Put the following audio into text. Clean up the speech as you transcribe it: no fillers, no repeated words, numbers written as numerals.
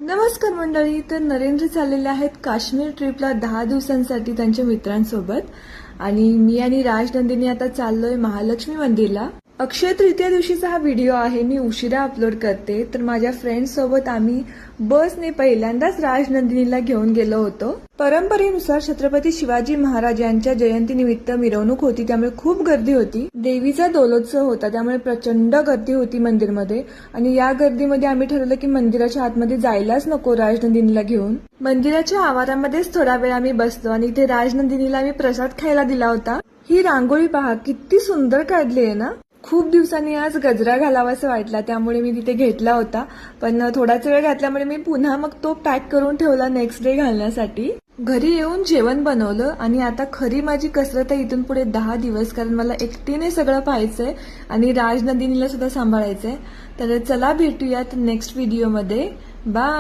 नमस्कार मंडळी. तर नरेंद्र चाललेले आहेत काश्मीर ट्रिपला 10 दिवसांसाठी त्यांच्या मित्रांसोबत आणि मी आणि राजनंदिनी आता चाललोय महालक्ष्मी मंदिरला. अक्षय तृतीया दिवशीचा हा व्हिडिओ आहे. मी उशिरा अपलोड करते. तर माझ्या फ्रेंड्स सोबत आम्ही बसने पहिल्यांदाच राजनंदिनीला घेऊन गेलो होतो. परंपरेनुसार छत्रपती शिवाजी महाराज यांच्या जयंतीनिमित्त मिरवणूक होती, त्यामुळे खूप गर्दी होती. देवीचा दोलोत्सव होता, त्यामुळे प्रचंड गर्दी होती मंदिरमध्ये. आणि या गर्दीमध्ये आम्ही ठरवलं की मंदिराच्या आतमध्ये जायलाच नको राजनंदिनीला घेऊन. मंदिराच्या आवारामध्येच थोडा वेळ आम्ही बसलो आणि इथे राजनंदिनीला आम्ही प्रसाद खायला दिला होता. ही रांगोळी पहा, किती सुंदर काढली आहे ना. खूप दिवसांनी आज गजरा घालावासा वाटला, त्यामुळे मी तिथे घेतला होता. पण थोडाच वेळ घातल्यामुळे मी पुन्हा मग तो पॅक करून ठेवला नेक्स्ट डे घालण्यासाठी. घरी येऊन जेवण बनवलं आणि आता खरी माझी कसरत आहे इथून पुढे 10 दिवस, कारण मला एकटीने सगळं पाहायचंय आणि राजनंदिनीला सुद्धा सांभाळायचंय. तर चला भेटूयात नेक्स्ट व्हिडिओमध्ये. बाय.